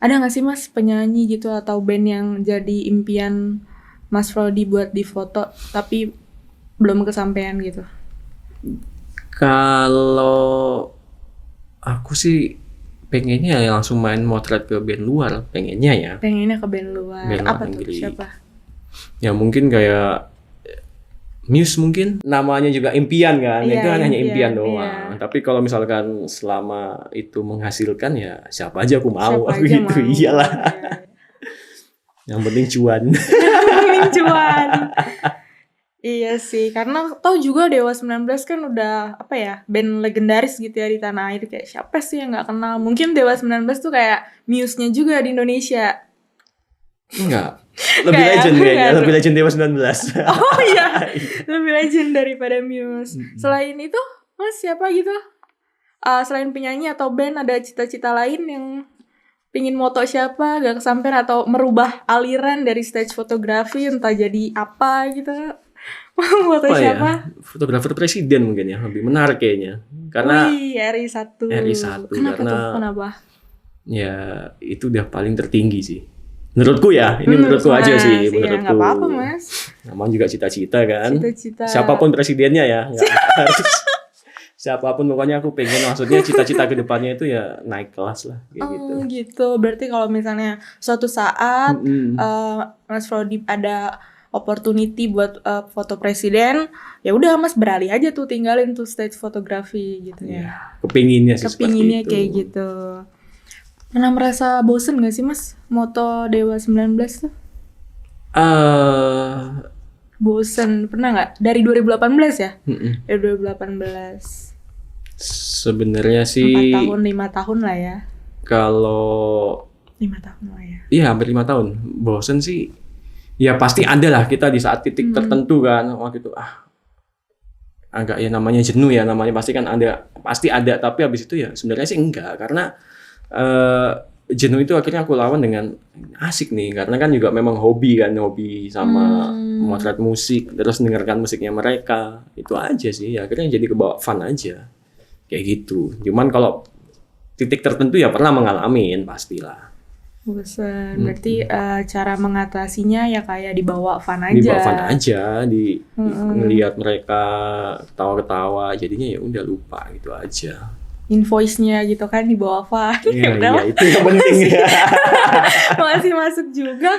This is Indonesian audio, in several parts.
Ada nggak sih Mas penyanyi gitu atau band yang jadi impian Mas Frodi buat difoto tapi belum kesampaian gitu? Kalau aku sih pengennya ya langsung main motret ke band luar, pengennya ya. Pengennya ke band luar. Band luar Apa tuh? negeri. Siapa? Ya mungkin kayak Muse mungkin, namanya juga impian kan, Iya, itu hanya impian, impian doang. iya. Tapi kalau misalkan selama itu menghasilkan ya siapa aja aku mau, Siapa aku aja gitu. mau. Iyalah, Iya. yang penting cuan. Pengen cuan. Iya sih, karena tahu juga Dewa 19 kan udah apa ya, band legendaris gitu ya di tanah air. Kayak siapa sih yang nggak kenal? Mungkin Dewa 19 tuh kayak Muse-nya juga di Indonesia. Enggak, lebih Kayak legend kayaknya, enggak lebih tuh. legend Dewa 19. Oh iya, lebih legend daripada Muse. Selain itu, Mas siapa gitu? Selain penyanyi atau band, ada cita-cita lain yang pingin moto siapa, gak kesampean atau merubah aliran dari stage fotografi entah jadi apa gitu? Moto Apa siapa? ya? Fotografer presiden mungkin ya, lebih menarik kayaknya. Karena Wih, RI1. RI1 Kenapa karena tuh? Kenapa? ya itu udah paling tertinggi sih. Menurutku ya, ini menurutku aja sih, menurutku. Iya, gak apa-apa Mas. Namanya juga cita-cita kan. Cita-cita. Siapapun presidennya ya, nggak harus siapapun, pokoknya aku pengen, maksudnya cita-cita ke depannya itu ya naik kelas lah kayak gitu. Oh gitu, berarti kalau misalnya suatu saat Mas Frodi ada opportunity buat foto presiden, ya udah Mas beralih aja tuh, tinggalin tuh stage fotografi gitu ya. Ya, kepinginnya sih Kepinginnya seperti itu. kayak gitu. Pernah merasa bosen gak sih Mas moto Dewa 19 tuh? Eh, Bosen, pernah gak? Dari 2018 ya? mm-mm. Dari 2018. Sebenarnya 4 sih tahun, 5 tahun lah ya. kalau 5 tahun lah ya. iya hampir 5 tahun, bosen sih. Ya pasti ada lah kita di saat titik tertentu kan, waktu itu agak ya namanya jenuh ya, namanya pasti kan ada, pasti ada. Tapi habis itu ya sebenarnya sih enggak, karena jenuh itu akhirnya aku lawan dengan asik nih, karena kan juga memang hobi kan, hobi sama motret musik, terus dengarkan musiknya mereka, itu aja sih. Akhirnya jadi kebawa fun aja kayak gitu. Cuman kalau titik tertentu ya pernah mengalami, pastilah. Bosen, berarti cara mengatasinya ya kayak dibawa fun aja. Dibawa fun aja, ngelihat mereka ketawa-ketawa, jadinya ya udah lupa gitu aja. Invoice-nya gitu kan dibawa fun. Iya, Udah lah, itu yang penting ya. masih masuk juga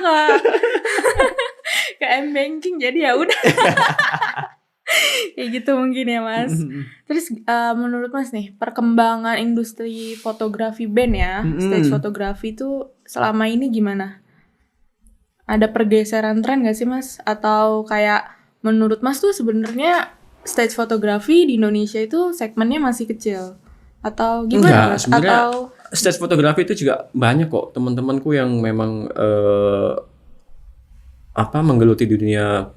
ke M-Banking, jadi ya udah. Kayak gitu mungkin ya Mas. Terus menurut Mas nih, perkembangan industri fotografi band ya, stage fotografi itu selama ini gimana? Ada pergeseran tren gak sih Mas? Atau kayak menurut Mas tuh sebenarnya stage fotografi di Indonesia itu segmennya masih kecil? Atau gimana Enggak, Mas? sebenarnya Atau stage fotografi itu juga banyak kok teman-temanku yang memang menggeluti di dunia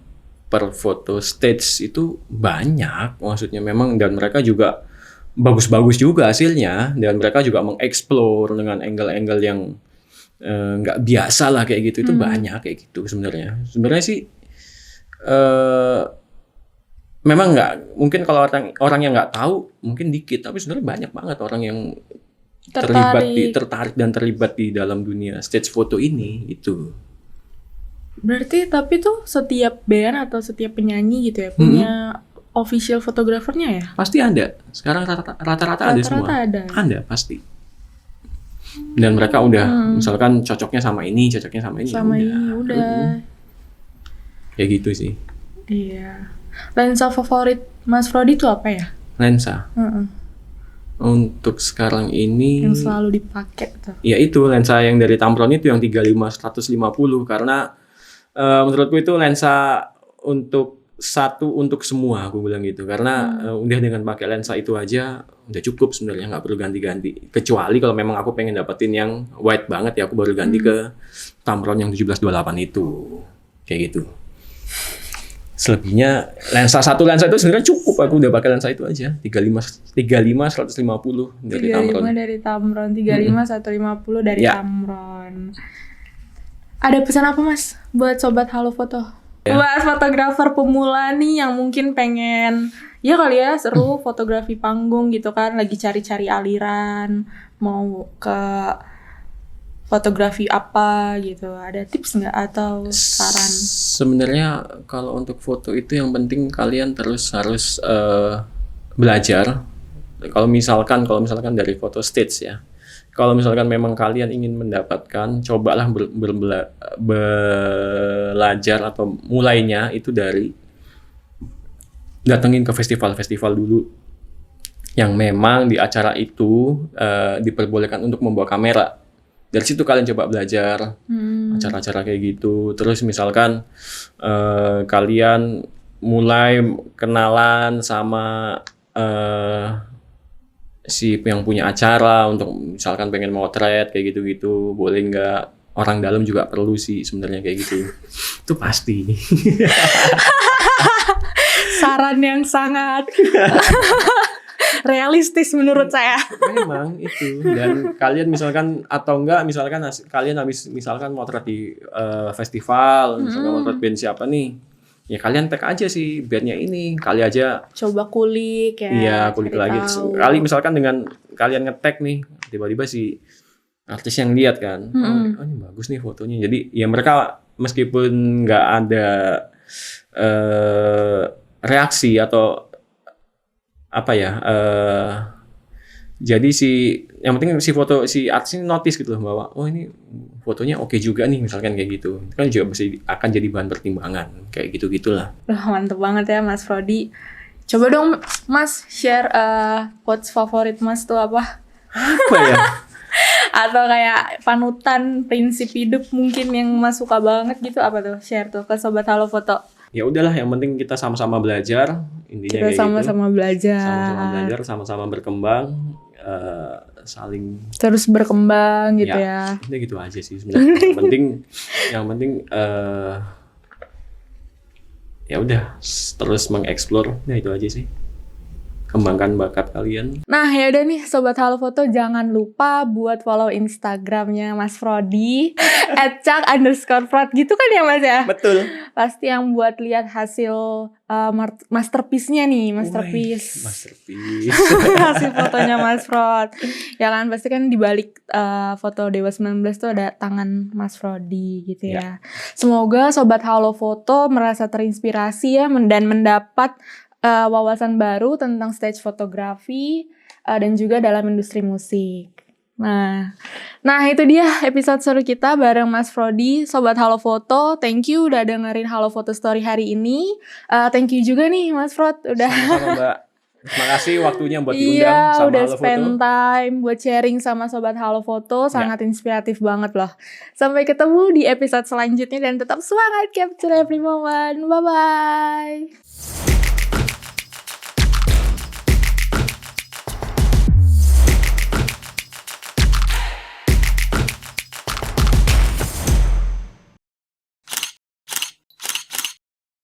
per foto stage itu banyak, maksudnya memang, dan mereka juga bagus-bagus juga hasilnya, dan mereka juga mengeksplor dengan angle-angle yang nggak biasa lah kayak gitu. Itu banyak kayak gitu sebenarnya sih. Memang nggak mungkin, kalau orang yang nggak tahu mungkin dikit, tapi sebenarnya banyak banget orang yang tertarik dan terlibat di dalam dunia stage foto ini itu. berarti tapi tuh setiap band atau setiap penyanyi gitu ya punya official fotografernya ya? Pasti ada. Sekarang rata-rata ada semua. Ada pasti. Dan mereka udah misalkan cocoknya sama ini, Sama ini udah. Kayak gitu sih. Iya. Lensa favorit Mas Frodi itu apa ya? Lensa. Untuk sekarang ini Yang selalu dipakai tuh. ya itu lensa yang dari Tamron itu yang 35-150, karena menurutku itu lensa untuk semua, aku bilang gitu. Karena udah dengan pakai lensa itu aja udah cukup sebenarnya, nggak perlu ganti-ganti. Kecuali kalau memang aku pengen dapetin yang wide banget ya, aku baru ganti ke Tamron yang 17-28 itu. Kayak gitu. Selebihnya satu lensa itu sebenarnya cukup, aku udah pakai lensa itu aja. 35-150 dari Tamron. 35 dari Tamron, 35-150 dari Tamron. Ada pesan apa Mas buat sobat Halo Foto? Buat fotografer pemula nih yang mungkin pengen ya kali ya seru fotografi panggung gitu kan, lagi cari-cari aliran, mau ke fotografi apa gitu? Ada tips nggak atau saran? Sebenarnya kalau untuk foto itu yang penting kalian terus harus belajar. Kalau misalkan dari foto stage ya. Kalau misalkan memang kalian ingin mendapatkan, cobalah belajar atau mulainya itu dari datengin ke festival-festival dulu. Yang memang di acara itu diperbolehkan untuk membawa kamera. Dari situ kalian coba belajar acara-acara kayak gitu. Terus misalkan kalian mulai kenalan sama si yang punya acara untuk misalkan pengen motret kayak gitu-gitu, boleh nggak? Orang dalam juga perlu sih sebenarnya kayak gitu. Itu pasti. Saran yang sangat realistis menurut saya. Memang itu. Dan kalian misalkan atau enggak misalkan kalian habis misalkan motret di festival, misalkan motret band siapa nih, ya kalian tag aja sih bandnya ini, kali aja Coba kulik ya. iya kulik lagi. Kali misalkan dengan kalian nge-tag nih, tiba-tiba si artis yang lihat kan, oh ini bagus nih fotonya. Jadi ya mereka meskipun nggak ada reaksi atau apa ya, jadi yang penting si artis ini notice gitu loh bahwa oh ini fotonya oke juga nih misalkan kayak gitu. Itu kan juga akan jadi bahan pertimbangan kayak gitu-gitulah. Mantep banget ya Mas Frody. Coba dong Mas share quotes favorit Mas tuh apa? Apa ya? Atau kayak panutan prinsip hidup mungkin yang Mas suka banget gitu, apa tuh? Share tuh ke Sobat Halo Foto. Ya udahlah, yang penting kita sama-sama belajar, intinya Kita kayak sama-sama gitu. belajar. Sama-sama belajar, sama-sama berkembang, saling terus berkembang gitu ya. Udah gitu aja sih sebenarnya. yang penting ya udah terus mengeksplor. Nah itu aja sih. Kembangkan bakat kalian. Nah ya udah nih Sobat Halo Foto, jangan lupa buat follow Instagramnya Mas Frody @cak_frod gitu kan ya Mas ya. Betul. Pasti yang buat lihat hasil masterpiece-nya nih, masterpiece. Hasil fotonya Mas Frod. Ya kan pasti kan dibalik foto Dewa 19 tuh ada tangan Mas Frody gitu ya. Semoga Sobat Halo Foto merasa terinspirasi ya dan mendapat wawasan baru tentang stage fotografi dan juga dalam industri musik. Nah itu dia episode seru kita bareng Mas Frody, Sobat Halo Foto. Thank you udah dengerin Halo Foto Story hari ini. Thank you juga nih Mas Frod udah. Sama-sama Mbak. Terima kasih waktunya buat diundang sama udah Halo spend Foto. time buat sharing sama Sobat Halo Foto. Sangat inspiratif banget loh. Sampai ketemu di episode selanjutnya dan tetap semangat capture every moment. Bye-bye.